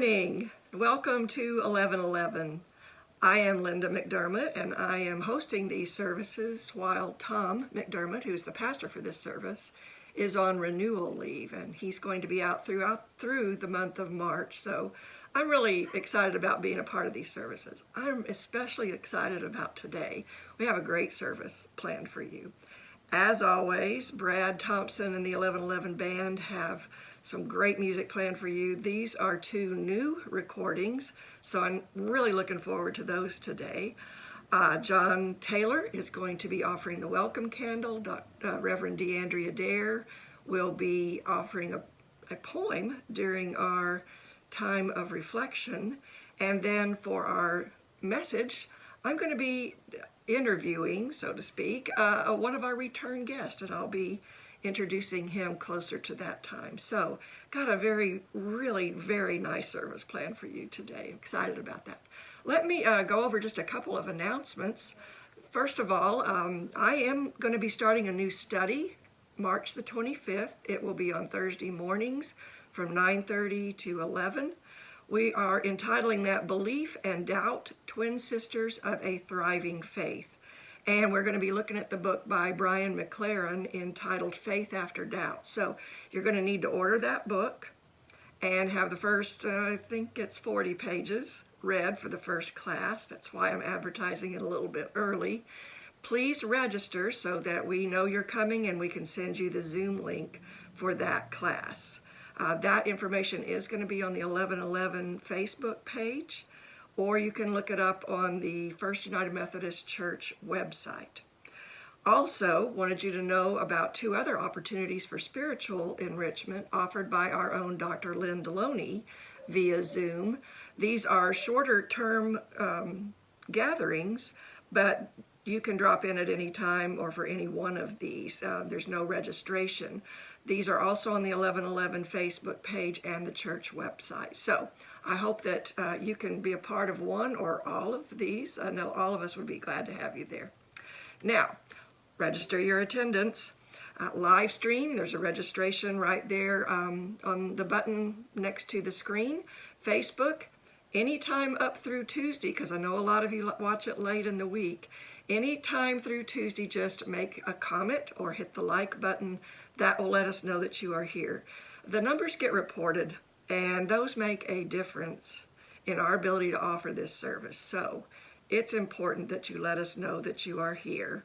morning. Welcome to 1111. I am Linda McDermott, and I am hosting these services while Tom McDermott, who's the pastor for this service, is on renewal leave, and he's going to be out through the month of March. So I'm really excited about being a part of these services. I'm especially excited about today. We have a great service planned for you. As always, Brad Thompson and the 1111 Band have some great music planned for you. These are two new recordings, so I'm really looking forward to those today. John Taylor is going to be offering the welcome candle. Reverend DeAndrea Dare will be offering a poem during our time of reflection. And then for our message, I'm going to be interviewing, so to speak, one of our return guests, and I'll be introducing him closer to that time. So got a really very nice service planned for you today. Excited about that. Let me go over just a couple of announcements. First of all, I am going to be starting a new study March the 25th. It will be on Thursday mornings from 9:30 to 11. We are entitling that Belief and Doubt, Twin Sisters of a Thriving Faith. And we're going to be looking at the book by Brian McLaren entitled Faith After Doubt. So you're going to need to order that book and have the first, I think it's 40 pages read for the first class. That's why I'm advertising it a little bit early. Please register so that we know you're coming and we can send you the Zoom link for that class. That information is going to be on the 1111 Facebook page, or you can look it up on the First United Methodist Church website. Also, wanted you to know about two other opportunities for spiritual enrichment offered by our own Dr. Lynn Deloney via Zoom. These are shorter term gatherings, but you can drop in at any time or for any one of these. There's no registration. These are also on the 1111 Facebook page and the church website. So I hope that you can be a part of one or all of these. I know all of us would be glad to have you there. Now, register your attendance. Live stream, there's a registration right there on the button next to the screen. Facebook, anytime up through Tuesday, because I know a lot of you watch it late in the week. Anytime through Tuesday, just make a comment or hit the like button. That will let us know that you are here. The numbers get reported, and those make a difference in our ability to offer this service. So it's important that you let us know that you are here.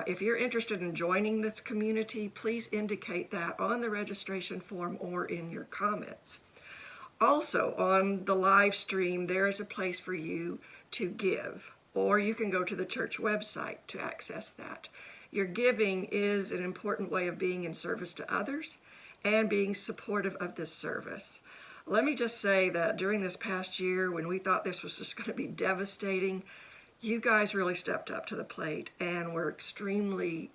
If you're interested in joining this community, please indicate that on the registration form or in your comments. Also, on the live stream, there is a place for you to give, or you can go to the church website to access that. Your giving is an important way of being in service to others and being supportive of this service. Let me just say that during this past year, when we thought this was just going to be devastating, you guys really stepped up to the plate and were extremely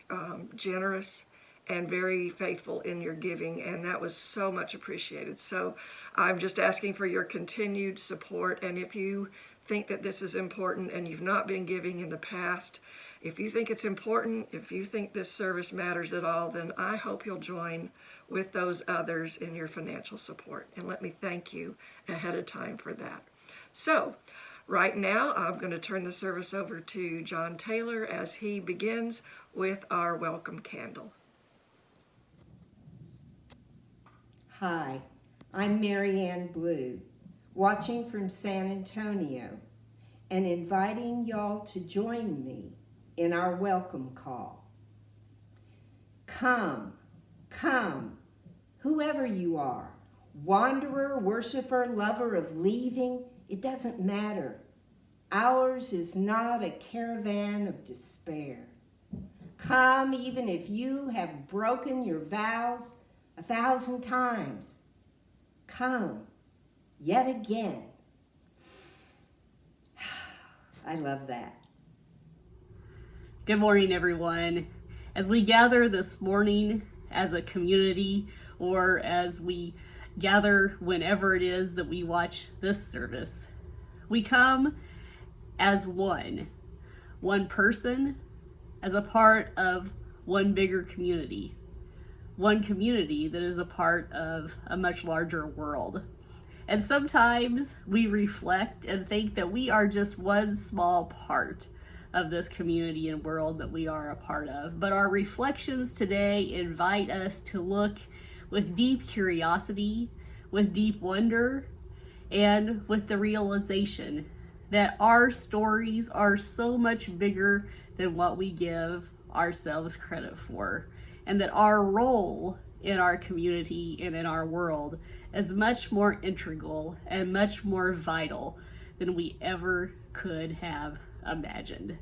generous and very faithful in your giving, and that was so much appreciated. So I'm just asking for your continued support, and if you think that this is important and you've not been giving in the past, if you think it's important, if you think this service matters at all, then I hope you'll join with those others in your financial support. And let me thank you ahead of time for that. So right now, I'm going to turn the service over to John Taylor as he begins with our welcome candle. Hi, I'm Mary Ann Blue, watching from San Antonio and inviting y'all to join me in our welcome call. Come, come, whoever you are, wanderer, worshiper, lover of leaving, it doesn't matter. Ours is not a caravan of despair. Come even if you have broken your vows 1,000 times. Come yet again. I love that. Good morning, everyone. As we gather this morning as a community, or as we gather whenever it is that we watch this service, we come as one person, as a part of one bigger community, one community that is a part of a much larger world. And sometimes we reflect and think that we are just one small part of this community and world that we are a part of. But our reflections today invite us to look with deep curiosity, with deep wonder, and with the realization that our stories are so much bigger than what we give ourselves credit for, and that our role in our community and in our world is much more integral and much more vital than we ever could have imagined.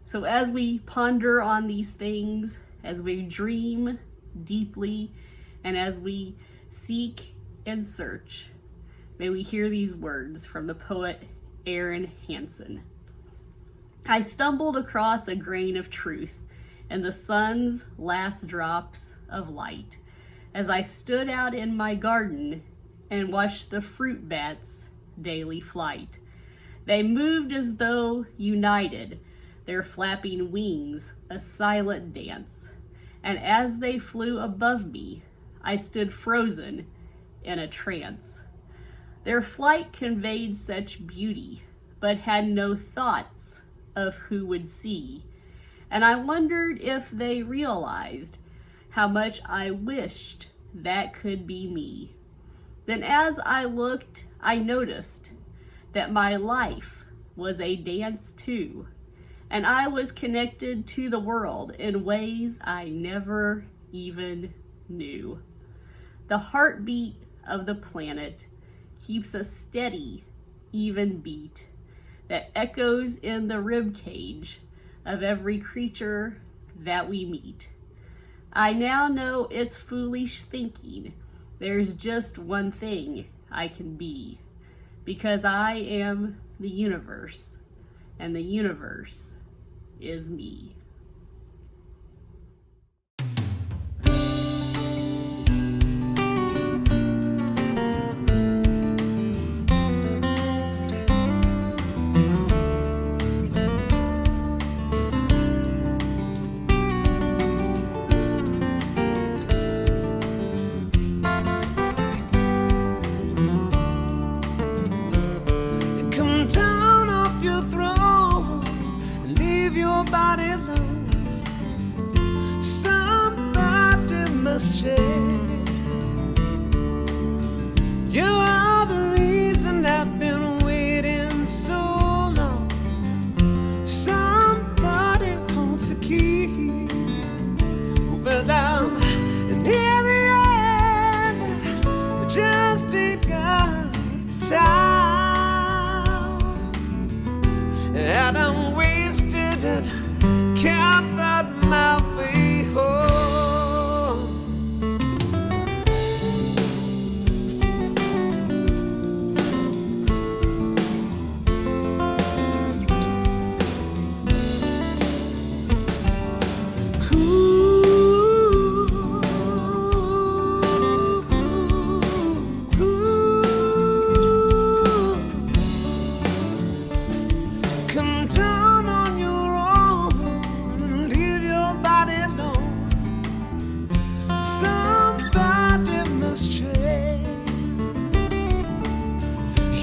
So as we ponder on these things, as we dream deeply, and as we seek and search, may we hear these words from the poet Aaron Hansen. I stumbled across a grain of truth in the sun's last drops of light as I stood out in my garden and watched the fruit bats' daily flight. They moved as though united, their flapping wings a silent dance, and as they flew above me, I stood frozen in a trance. Their flight conveyed such beauty, but had no thoughts of who would see, and I wondered if they realized how much I wished that could be me. Then as I looked, I noticed that my life was a dance too, and I was connected to the world in ways I never even knew. The heartbeat of the planet keeps a steady, even beat that echoes in the rib cage of every creature that we meet. I now know it's foolish thinking there's just one thing I can be, because I am the universe, and the universe is me. You are the reason I've been waiting so long. Somebody holds the key. But I'm near the end. Just ain't got time. And I'm wasted and can't find my way home.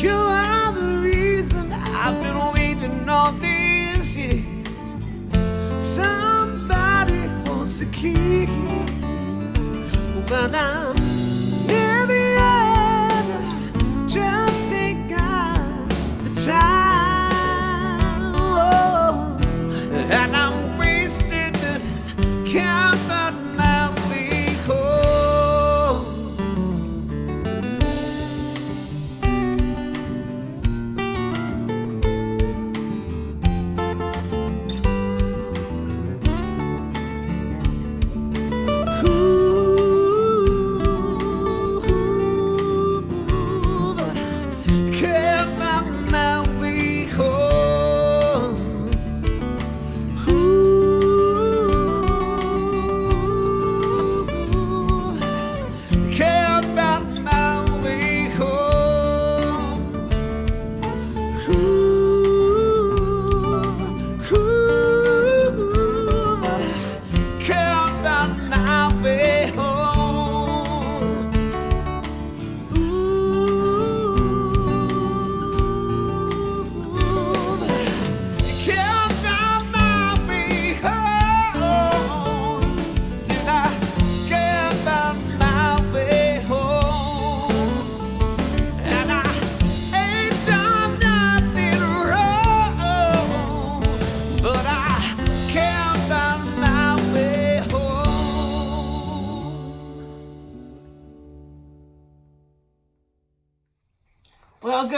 You are the reason I've been waiting all these years. Somebody holds the key. When I'm near the end, just ain't got the time. Oh, and I'm wasted and can't find my way home. Can't find my way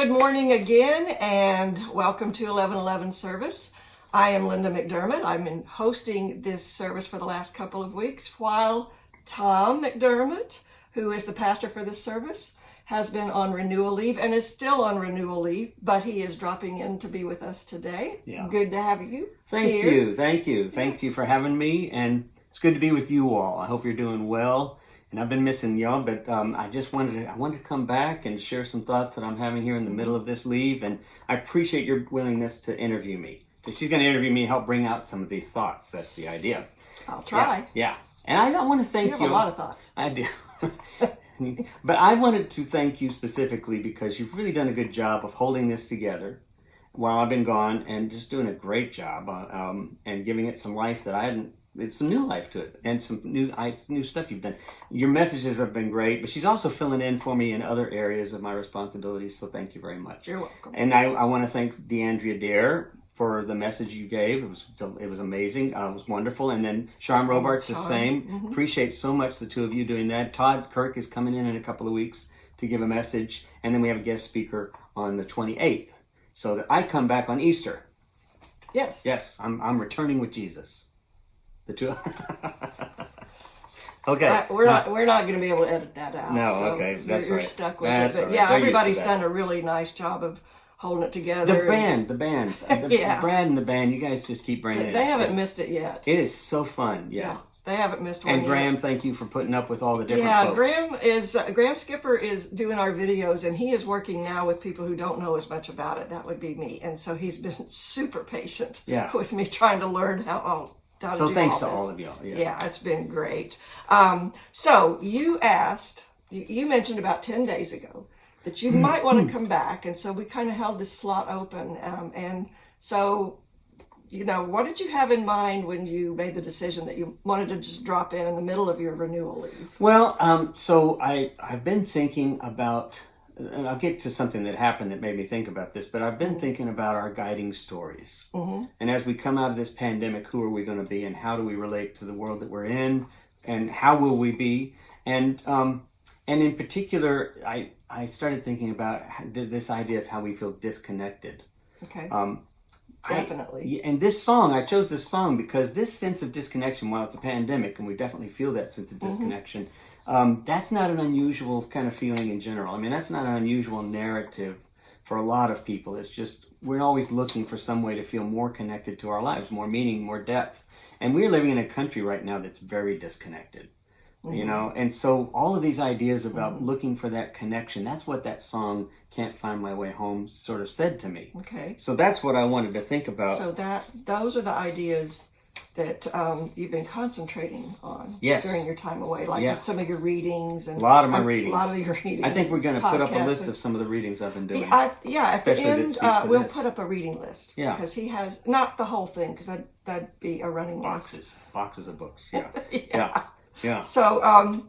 good morning again, and welcome to 1111 service. I am Linda McDermott. I've been hosting this service for the last couple of weeks, while Tom McDermott, who is the pastor for this service, has been on renewal leave and is still on renewal leave, but he is dropping in to be with us today. Yeah. Good to have you. Thank here. you. Thank you for having me, and it's good to be with you all. I hope you're doing well, and I've been missing y'all, but I wanted to come back and share some thoughts that I'm having here in the middle of this leave, and I appreciate your willingness to interview me. So she's going to interview me, help bring out some of these thoughts. That's the idea. I'll try. Yeah. And I want to thank You have a lot of thoughts. I do. But I wanted to thank you specifically because you've really done a good job of holding this together while I've been gone, and just doing a great job and giving it some life that I hadn't. It's some new life to it, and some new stuff you've done. Your messages have been great, but she's also filling in for me in other areas of my responsibilities. So thank you very much. You're welcome. And I want to thank DeAndrea Dare for the message you gave. It was amazing. It was wonderful. And then Charm Robart's the same. Mm-hmm. Appreciate so much the two of you doing that. Todd Kirk is coming in a couple of weeks to give a message, and then we have a guest speaker on the 28th. So that I come back on Easter. Yes. Yes, I'm returning with Jesus. The two. Okay. We're not going to be able to edit that out. No, so okay, that's you're right. stuck with That's it. But all right. yeah, They're used to everybody's that. done a really nice job of holding it together. The band. Yeah. Brad and the band. You guys just keep bringing it. They haven't missed it yet. It is so fun. Yeah. They haven't missed one And Graham, yet. thank you for putting up with all the different Yeah, folks. Graham Skipper is doing our videos, and he is working now with people who don't know as much about it. That would be me. And so he's been super patient with me trying to learn how to So do thanks all to this. all of y'all. Yeah, it's been great. So you mentioned about 10 days ago that you might want to come back, and so we kind of held this slot open. And so, what did you have in mind when you made the decision that you wanted to just drop in the middle of your renewal leave? Well, so I've been thinking about, and I'll get to something that happened that made me think about this, but I've been thinking about our guiding stories. Mm-hmm. And as we come out of this pandemic, who are we going to be, and how do we relate to the world that we're in, and how will we be? And in particular, I started thinking about this idea of how we feel disconnected. Okay. Definitely. And I chose this song because this sense of disconnection, while it's a pandemic, and we definitely feel that sense of disconnection, that's not an unusual kind of feeling in general. I mean, that's not an unusual narrative for a lot of people. It's just, we're always looking for some way to feel more connected to our lives, more meaning, more depth. And we're living in a country right now that's very disconnected. And so all of these ideas about looking for that connection, that's what that song Can't Find My Way Home sort of said to me. Okay. So that's what I wanted to think about. So those are the ideas that you've been concentrating on during your time away, like with some of your readings. And a lot of my readings. A lot of your readings. I think we're going to put up a list of some of the readings I've been doing. At the Especially that end, speak to we'll this. put up a reading list. Yeah. Because he has, not the whole thing, because that'd be a running Boxes of books. Yeah. Yeah. Yeah. So,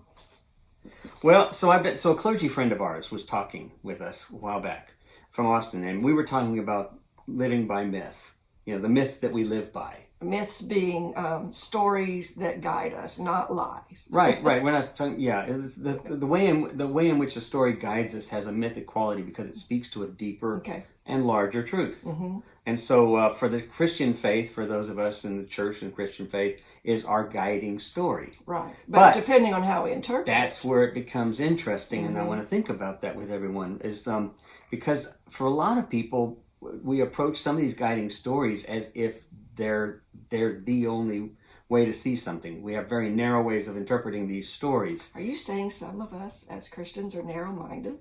Well, so a clergy friend of ours was talking with us a while back from Austin, and we were talking about living by myth. The myths that we live by. myths being stories that guide us, not lies. Right. We're not talking. Yeah, it's the way in which the story guides us has a mythic quality because it speaks to a deeper and larger truth. Mm-hmm. And so, for the Christian faith, for those of us in the church and Christian faith, is our guiding story. Right. But depending on how we interpret that's where it becomes interesting, and I want to think about that with everyone, is because for a lot of people, we approach some of these guiding stories as if they're the only way to see something. We have very narrow ways of interpreting these stories. Are you saying some of us as Christians are narrow-minded?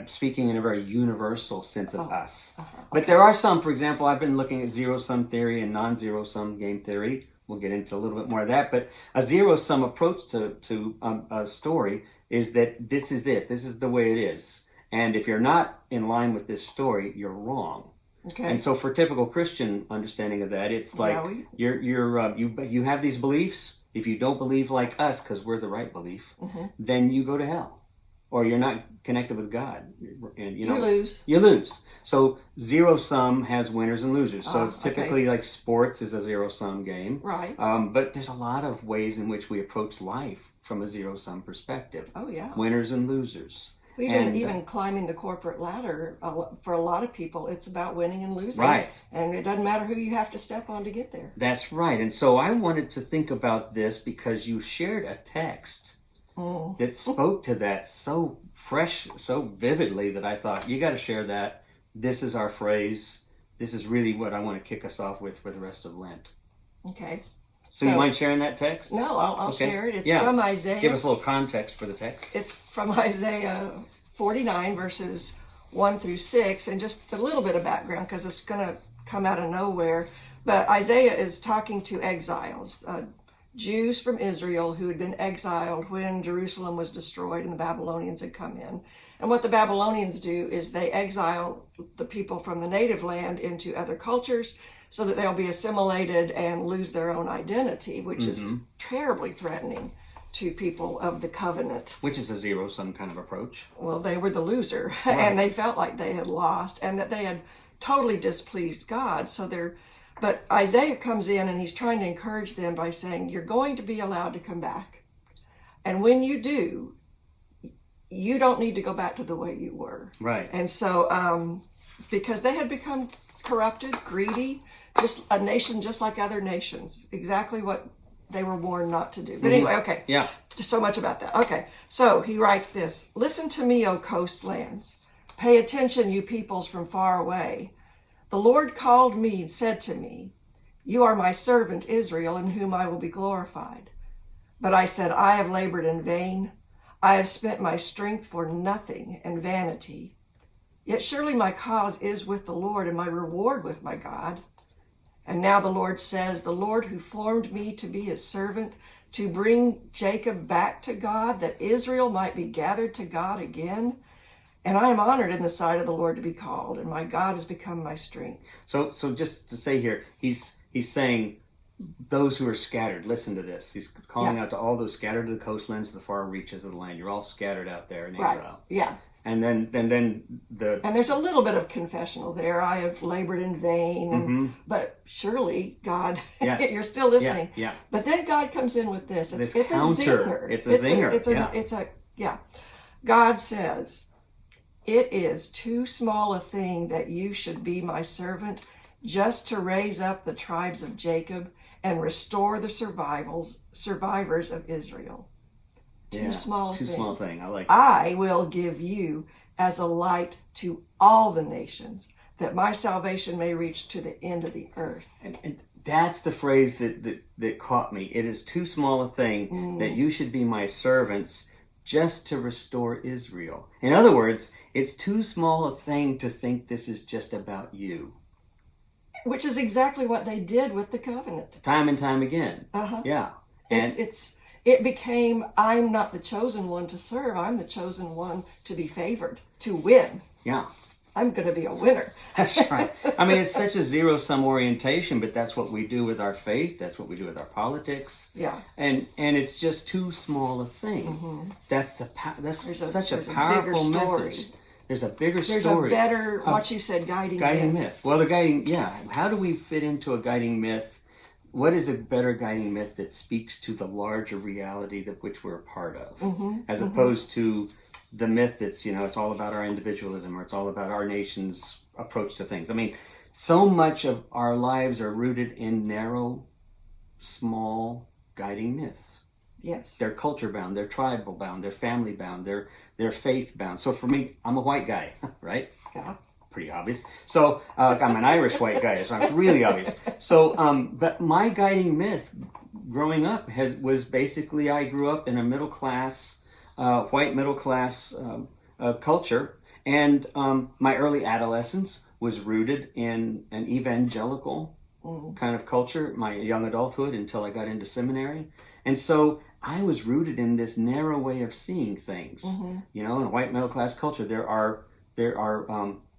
Speaking in a very universal sense of us. But there are some, for example, I've been looking at zero-sum theory and non-zero-sum game theory. We'll get into a little bit more of that. But a zero-sum approach to a story is that this is it. This is the way it is. And if you're not in line with this story, you're wrong. Okay. And so for typical Christian understanding of that, it's like you have these beliefs. If you don't believe like us, because we're the right belief, then you go to hell. Or you're not connected with God. And, you lose. You lose. So zero-sum has winners and losers. So it's typically like sports is a zero-sum game. Right. But there's a lot of ways in which we approach life from a zero-sum perspective. Oh, yeah. Winners and losers. Even climbing the corporate ladder, for a lot of people, it's about winning and losing. Right. And it doesn't matter who you have to step on to get there. That's right. And so I wanted to think about this because you shared a text that spoke to that so fresh, so vividly, that I thought, you got to share that. This is our phrase. This is really what I want to kick us off with for the rest of Lent. Okay. So you mind sharing that text? No, I'll Okay. share it. It's Yeah. from Isaiah. Give us a little context for the text. It's from Isaiah 49, verses 1 through 6, and just a little bit of background because it's going to come out of nowhere. But Isaiah is talking to exiles, Jews from Israel who had been exiled when Jerusalem was destroyed and the Babylonians had come in. And what the Babylonians do is they exile the people from the native land into other cultures so that they'll be assimilated and lose their own identity, which is terribly threatening to people of the covenant. Which is a zero-sum kind of approach. Well, they were the loser, and they felt like they had lost and that they had totally displeased God. But Isaiah comes in and he's trying to encourage them by saying, you're going to be allowed to come back. And when you do, you don't need to go back to the way you were. Right. And so, because they had become corrupted, greedy, just a nation just like other nations, exactly what they were warned not to do. But anyway, okay. Yeah. So much about that. Okay. So he writes this, listen to me, O coastlands. Pay attention, you peoples from far away. The Lord called me and said to me, you are my servant Israel, in whom I will be glorified. But I said, I have labored in vain. I have spent my strength for nothing and vanity. Yet surely my cause is with the Lord and my reward with my God. And now the Lord says, the Lord who formed me to be his servant, to bring Jacob back to God, that Israel might be gathered to God again. And I am honored in the sight of the Lord to be called, and my God has become my strength. So just to say here, he's saying, those who are scattered, listen to this. He's calling out to all those scattered to the coastlands, the far reaches of the land. You're all scattered out there in exile. Yeah. And then the And there's a little bit of confessional there. I have labored in vain, but surely God, Yes. you're still listening. Yeah. But then God comes in with this. It's This a counter. zinger. It's a zinger. God says, it is too small a thing that you should be my servant, just to raise up the tribes of Jacob and restore the survivors of Israel. Too small a thing. I like that. I will give you as a light to all the nations, that my salvation may reach to the end of the earth. And that's the phrase that caught me. It is too small a thing that you should be my servants, just to restore Israel. In other words, it's too small a thing to think this is just about you. Which is exactly what they did with the covenant. Time and time again. Yeah. And It became, I'm not the chosen one to serve, I'm the chosen one to be favored, to win. yeah. I'm going to be a winner. That's right. I mean, it's such a zero-sum orientation, but that's what we do with our faith. That's what we do with our politics. Yeah. And it's just too small a thing. That's such a there's a powerful bigger story. message. There's a bigger There's story. a better, what you said, guiding myth. Well, how do we fit into a guiding myth? What is a better guiding myth that speaks to the larger reality that which we're a part of, as opposed to the myth that's, it's all about our individualism, or it's all about our nation's approach to things. I mean, so much of our lives are rooted in narrow, small, guiding myths. Yes. They're culture bound, they're tribal bound, they're family bound, they're faith bound. So for me, I'm a white guy, right? Yeah. Pretty obvious. So I'm an Irish white guy, so it's really obvious. So, but my guiding myth growing up was basically, I grew up in a middle class, white middle class culture, and my early adolescence was rooted in an evangelical kind of culture. My young adulthood until I got into seminary, and so I was rooted in this narrow way of seeing things. In a white middle class culture, there are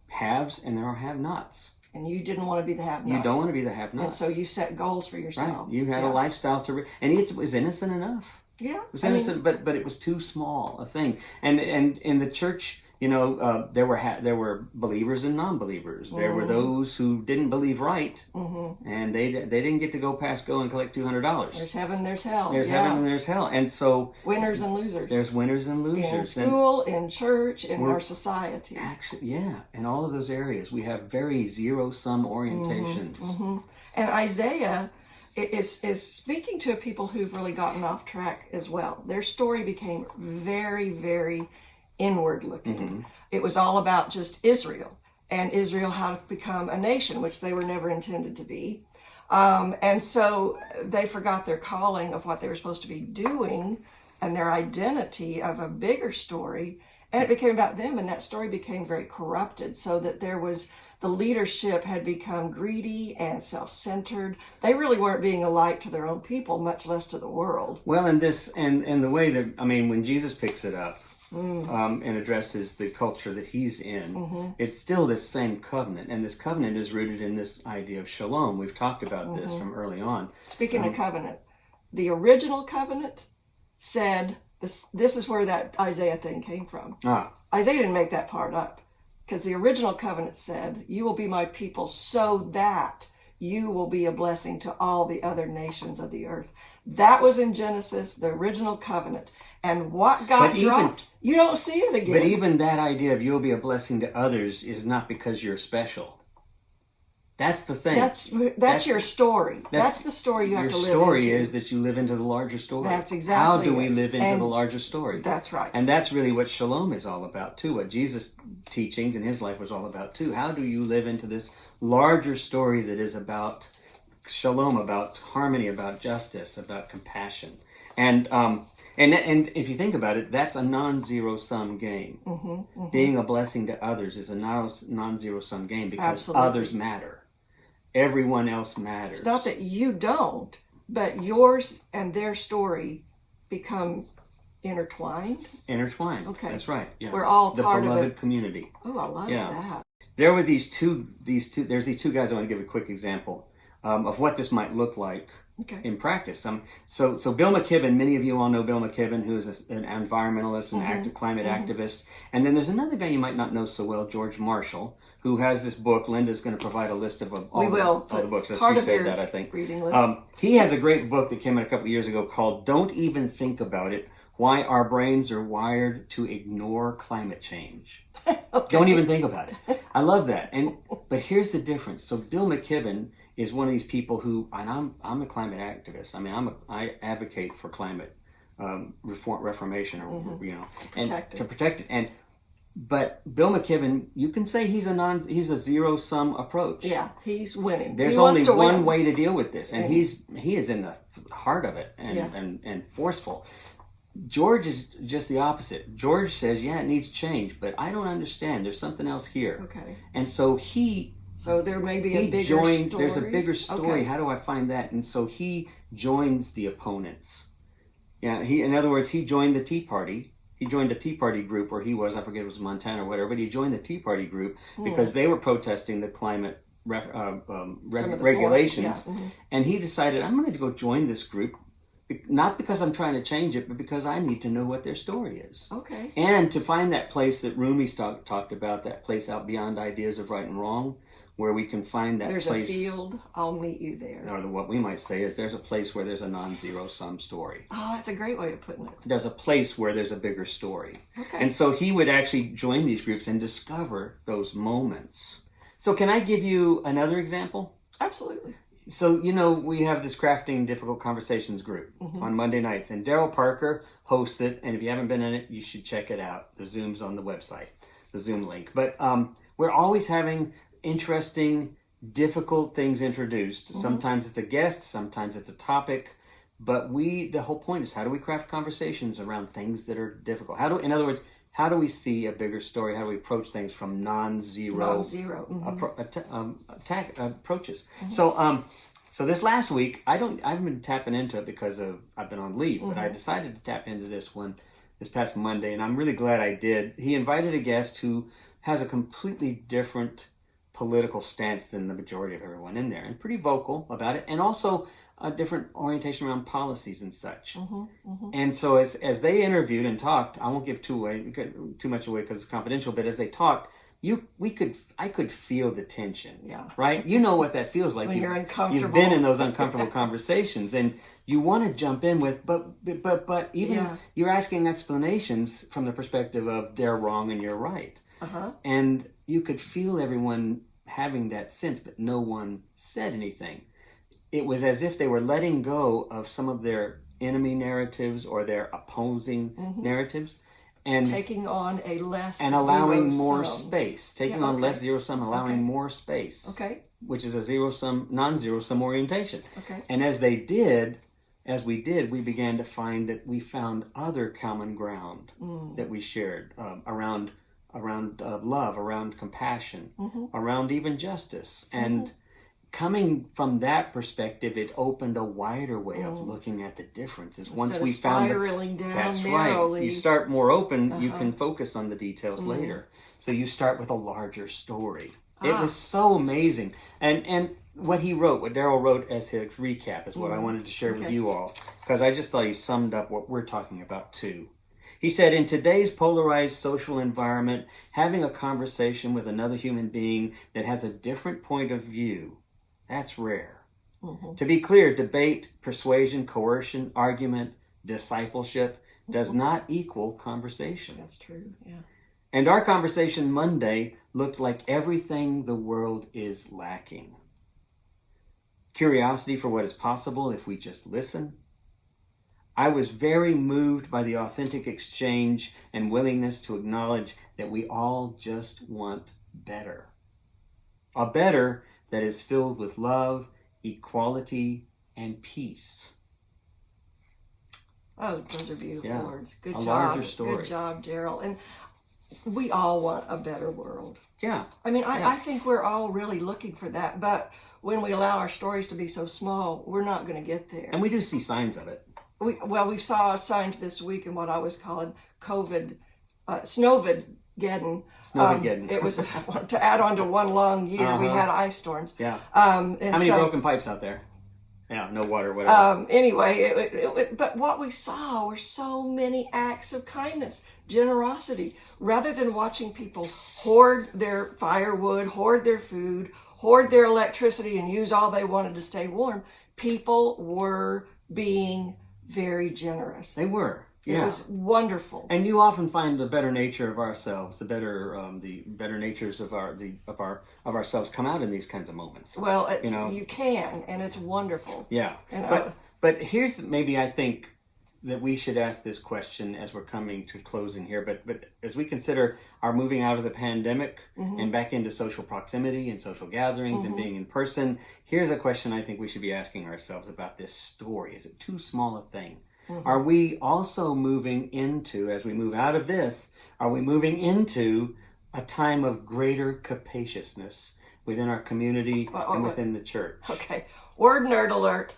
haves and there are have-nots. And you didn't want to be the have-not. You don't want to be the have-not. And so you set goals for yourself. Right. You had a lifestyle and it was innocent enough. Yeah. It was innocent, but it was too small a thing. And in the church there were believers and non-believers. There were those who didn't believe right, and they didn't get to go and collect $200. There's heaven, there's hell. There's heaven and there's hell, and so winners and losers. there's winners and losers. In school, in church, in our society. Actually, yeah, in all of those areas, we have very zero-sum orientations. And Isaiah is speaking to people who've really gotten off track as well. Their story became very, very inward looking. It was all about just Israel and Israel how to become a nation, which they were never intended to be. And so they forgot their calling of what they were supposed to be doing and their identity of a bigger story. And it became about them, and that story became very corrupted, so that the leadership had become greedy and self-centered. They really weren't being a light to their own people, much less to the world. Well, and the way that, when Jesus picks it up, and addresses the culture that he's in, it's still this same covenant, and this covenant is rooted in this idea of shalom. We've talked about this from early on. Speaking of covenant, the original covenant said, this is where that Isaiah thing came from. Isaiah didn't make that part up, because the original covenant said, you will be my people so that you will be a blessing to all the other nations of the earth. That was in Genesis, the original covenant. And what got dropped, you don't see it again. But even that idea of you'll be a blessing to others is not because you're special. That's the thing. That's your story. That's the story you have to live into. Your story is that you live into the larger story. That's exactly How do we live into the larger story? That's right. And that's really what shalom is all about too. What Jesus' teachings in his life was all about too. How do you live into this larger story that is about shalom, about harmony, about justice, about compassion? And if you think about it, that's a non-zero sum game. Being a blessing to others is a non-zero sum game because others matter. Everyone else matters. It's not that you don't, but yours and their story become intertwined. Okay, that's right. Yeah. We're all part of the beloved community. Oh, I love that. There were these two. There's these two guys. I want to give a quick example of what this might look like in practice. So Bill McKibben, many of you all know Bill McKibben, who is an environmentalist and active climate activist. And then there's another guy you might not know so well, George Marshall, who has this book. Linda's going to provide a list of all the books. She said that, I think. Reading list. He has a great book that came out a couple of years ago called Don't Even Think About It, Why Our Brains Are Wired to Ignore Climate Change. Don't even think about it. I love that. But here's the difference. So Bill McKibben is one of these people who, and I'm a climate activist. I advocate for climate reformation, to protect it. But Bill McKibben, you can say he's a zero-sum approach. Yeah, he's winning. There's only one way to deal with this, and he is in the heart of it and forceful. George is just the opposite. George says, it needs change, but I don't understand. There's something else here. Okay. And so So there may be a bigger story. There's a bigger story. Okay. How do I find that? And so he joins the opponents. Yeah, in other words, he joined the Tea Party. He joined a Tea Party group where he was, I forget if it was Montana or whatever, but he joined the Tea Party group because they were protesting the climate regulations. And he decided, I'm going to go join this group, not because I'm trying to change it, but because I need to know what their story is. Okay. And to find that place that Rumi talked about, that place out beyond ideas of right and wrong, where we can find that place. There's a field, I'll meet you there. Or what we might say is there's a place where there's a non-zero sum story. Oh, that's a great way of putting it. There's a place where there's a bigger story. Okay. And so he would actually join these groups and discover those moments. So can I give you another example? Absolutely. So, we have this Crafting Difficult Conversations group on Monday nights, and Daryl Parker hosts it, and if you haven't been in it, you should check it out. The Zoom's on the website, the Zoom link. But we're always having interesting, difficult things introduced. Sometimes it's a guest, sometimes it's a topic, but the whole point is, how do we craft conversations around things that are difficult? In other words, how do we see a bigger story? How do we approach things from non-zero approaches? So this last week, I haven't been tapping into it because I've been on leave, but I decided to tap into this one this past Monday, and I'm really glad I did. He invited a guest who has a completely different political stance than the majority of everyone in there, and pretty vocal about it, and also a different orientation around policies and such. And so as they interviewed and talked, I won't give too much away because it's confidential, but as they talked, I could feel the tension. Yeah. Right? You know what that feels like. When you're uncomfortable. You've been in those uncomfortable conversations, and you want to jump in with, but even you're asking explanations from the perspective of they're wrong and you're right. And you could feel everyone having that sense, but no one said anything. It was as if they were letting go of some of their enemy narratives or their opposing narratives, and taking on a less and allowing more zero-sum. space, taking on less zero sum, allowing more space. Okay. Which is a zero sum, non-zero sum orientation. Okay. And as we did, we began to find that we found other common ground that we shared around love, around compassion, around even justice. And coming from that perspective, it opened a wider way of looking at the differences. Once we found spiraling down that's narrowly. right. You start more open, you can focus on the details later. So you start with a larger story. It was so amazing. And what he wrote, what Daryl wrote as his recap is what I wanted to share with you all, because I just thought he summed up what we're talking about too. He said, in today's polarized social environment, having a conversation with another human being that has a different point of view, that's rare. To be clear, debate, persuasion, coercion, argument, discipleship does not equal conversation. That's true, yeah. And our conversation Monday looked like everything the world is lacking. Curiosity for what is possible if we just listen. I was very moved by the authentic exchange and willingness to acknowledge that we all just want better. A better that is filled with love, equality, and peace. Those are beautiful words. Good job. Larger story. Good job, Daryl. And we all want a better world. Yeah. I mean, I think we're all really looking for that, but when we allow our stories to be so small, we're not going to get there. And we do see signs of it. We saw signs this week in what I was calling COVID, Snowvidgeddon. Snowvidgeddon. It was, to add on to one long year, we had ice storms. Yeah. And How many broken pipes out there? Yeah, no water, whatever. Anyway, but what we saw were so many acts of kindness, generosity. Rather than watching people hoard their firewood, hoard their food, hoard their electricity, and use all they wanted to stay warm, people were being very generous. They were. Yeah. It was wonderful. And you often find the better nature of ourselves, the better natures of ourselves come out in these kinds of moments. Well, you can, and it's wonderful. Yeah. But here's maybe I think that we should ask this question as we're coming to closing here. But as we consider our moving out of the pandemic and back into social proximity and social gatherings and being in person, here's a question I think we should be asking ourselves about this story. Is it too small a thing? Are we also moving into, as we move out of this, are we moving into a time of greater capaciousness within our community and within the church? Okay. Word nerd alert.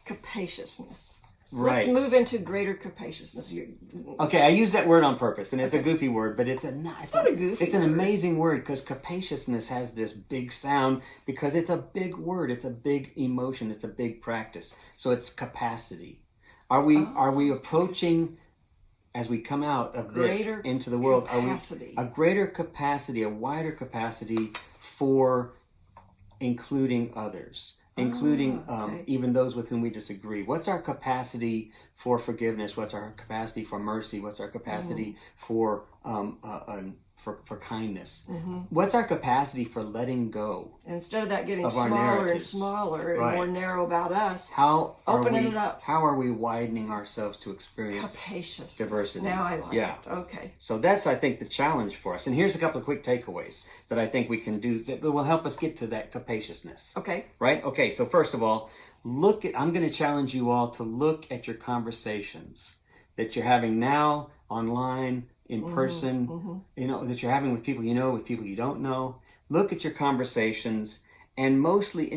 Capaciousness. Right. Let's move into greater capaciousness. Okay, I use that word on purpose, and it's a goofy word, but it's not a goofy It's an word. amazing word because capaciousness has this big sound because it's a big word, it's a big emotion, it's a big practice. So it's capacity. Are we approaching, as we come out of this Greater into the world, capacity. a greater capacity, a wider capacity for including others? Including even those with whom we disagree. What's our capacity for forgiveness? What's our capacity for mercy? What's our capacity for kindness? What's our capacity for letting go? And instead of that getting of our smaller and narratives. smaller and Right. more narrow about us, Opening it up. How are we widening ourselves to experience capaciousness. diversity? Now I like Yeah. it. Okay. So that's, I think, the challenge for us. And here's a couple of quick takeaways that I think we can do that will help us get to that capaciousness. Okay. Right? Okay, so first of all, I'm going to challenge you all to look at your conversations that you're having now, online, in person, that you're having with people you know, with people you don't know. Look at your conversations, and mostly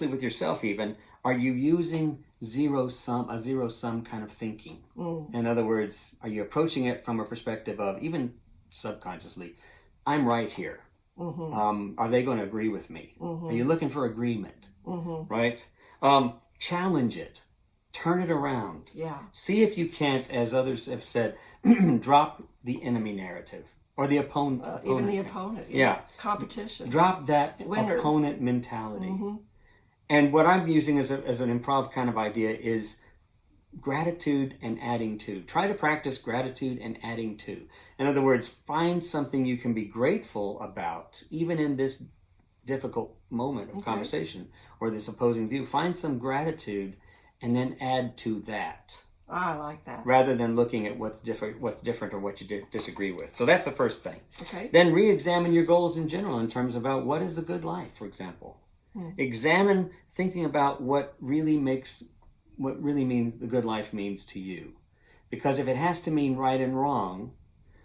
with yourself even, are you using a zero sum kind of thinking? In other words, are you approaching it from a perspective of, even subconsciously, I'm right here. Are they going to agree with me? Are you looking for agreement? Right? Challenge it. Turn it around. Yeah. See if you can't, as others have said, drop the enemy narrative or the opponent. Even the opponent. Yeah. Competition. Drop that Winner. opponent mentality. And what I'm using as an improv kind of idea is gratitude and adding to. Try to practice gratitude and adding to. In other words, find something you can be grateful about, even in this difficult moment of conversation or this opposing view. Find some gratitude and then add to that. I like that. Rather than looking at what's different or what you disagree with. So that's the first thing. Okay. Then re-examine your goals in general in terms about what is a good life, for example. Examine thinking about what really means the good life means to you. Because if it has to mean right and wrong,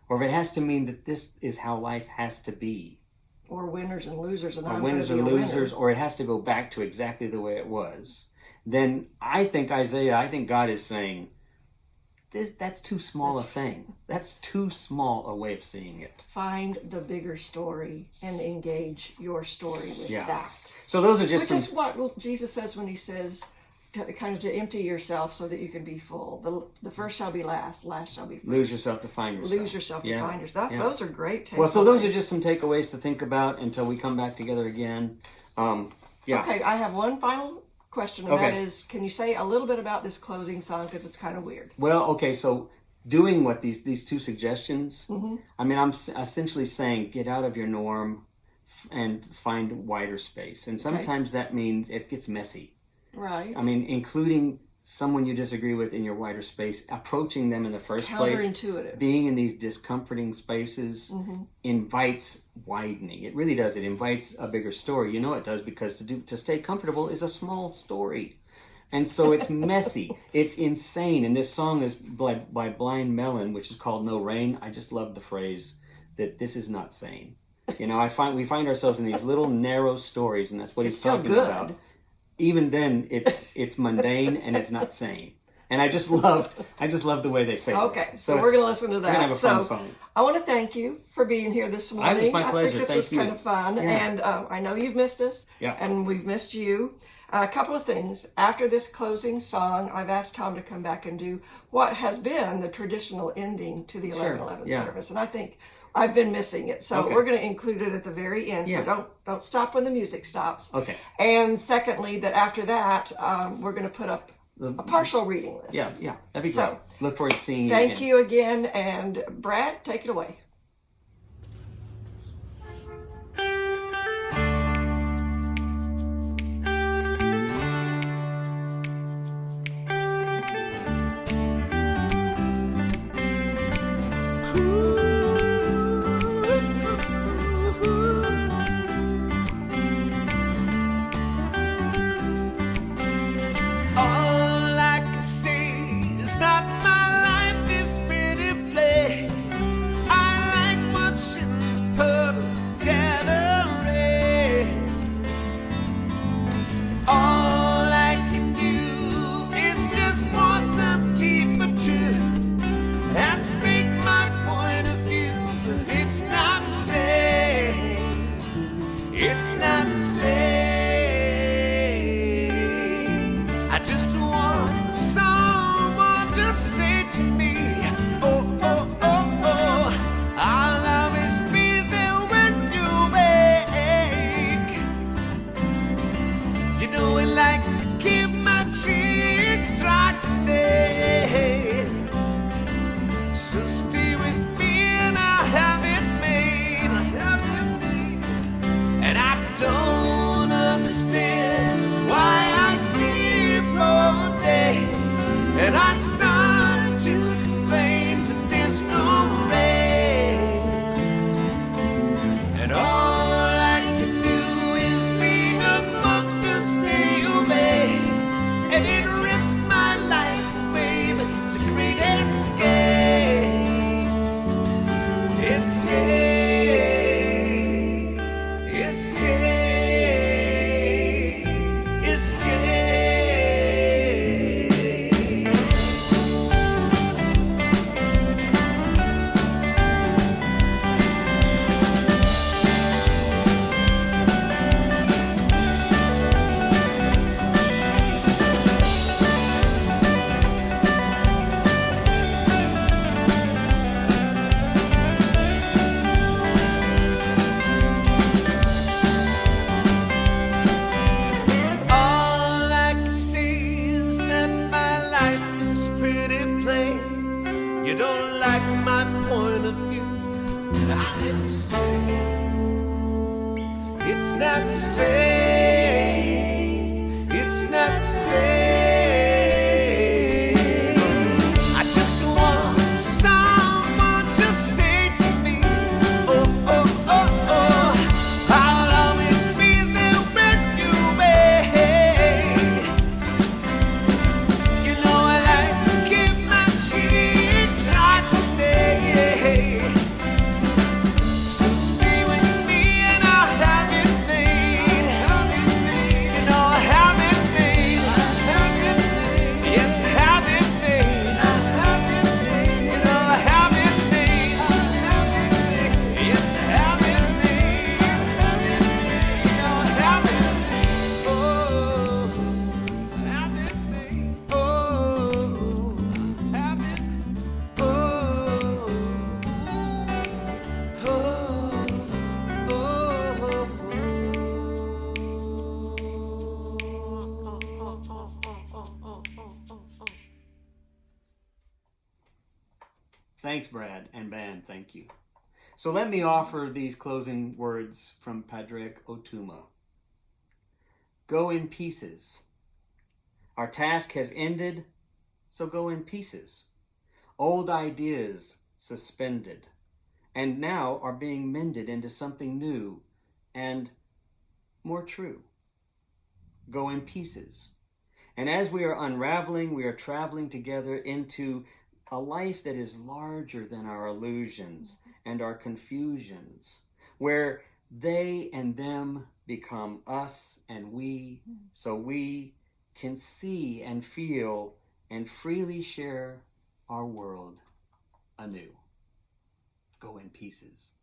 or if it has to mean that this is how life has to be, Or winners and losers, and or I'm winners gonna and be a losers, winner. or it has to go back to exactly the way it was, then I think God is saying, that's too small a thing. That's too small a way of seeing it. Find the bigger story and engage your story with that. So those are just Which is what Jesus says when he says to empty yourself so that you can be full. The first shall be last, last shall be first. Lose yourself to find yourself. Lose yourself to find yourself. Those are great takeaways. Well, so those are just some takeaways to think about until we come back together again. Okay, I have one final question, and Okay. that is, can you say a little bit about this closing song, because it's kind of weird. Well, okay, so doing what these two suggestions, I mean, I'm essentially saying get out of your norm and find wider space. And sometimes that means it gets messy. Right. I mean, including someone you disagree with in your wider space, approaching them in the first place, counterintuitive. being in these discomforting spaces invites widening. It really does. It invites a bigger story. You know it does, because to stay comfortable is a small story. And so it's messy. It's insane. And this song is by Blind Melon, which is called No Rain. I just love the phrase that this is not sane. You know, we find ourselves in these little narrow stories, and that's what he's talking about. Even then, it's mundane and it's not sane. And I just love the way they say it. Okay, so we're going to listen to that. We're going to have a fun song. I want to thank you for being here this morning. It was my pleasure. I think this was kind of fun. Yeah. And I know you've missed us, and we've missed you. A couple of things. After this closing song, I've asked Tom to come back and do what has been the traditional ending to the 11:11 service. And I think I've been missing it. So we're going to include it at the very end. Yeah. So don't stop when the music stops. Okay. And secondly, that after that, we're going to put up a partial reading list. Yeah, that'd be So, great. Look forward to seeing you Thank again. you again. And Brad, take it away. All I can say is that my life is pretty plain. I like watching the puddles gathering. All I can do is just pour some tea for two and speak my point of view, but it's not safe. It's not safe. I just want someone to say to me, oh, oh, oh, oh, I'll always be there when you wake. You know I like to keep my cheeks dry today. So stay with me and I'll have it made. And I don't understand why I sleep all day, and I start to complain that there's no rain. And all I can do is read a book to stay away, and it rips my life away, but it's a great escape. Escape. It's not safe. It's not safe. I just want someone to say to me, oh, oh, oh, oh, I'll always be there when you may. You know I like to keep my cheeks tight today. So stay with me and I'll have it made. You know I have it made. Yes, I have it made. You know I have it made. Yes, I have it made. You know I have it. Oh, have it made. Oh, have it. Thanks, Brad and band. Thank you. So let me offer these closing words from Padraig Otuma. Go in pieces. Our task has ended, so go in pieces. Old ideas suspended, and now are being mended into something new and more true. Go in pieces. And as we are unraveling, we are traveling together into a life that is larger than our illusions and our confusions, where they and them become us and we, so we can see and feel and freely share our world anew. Go in pieces.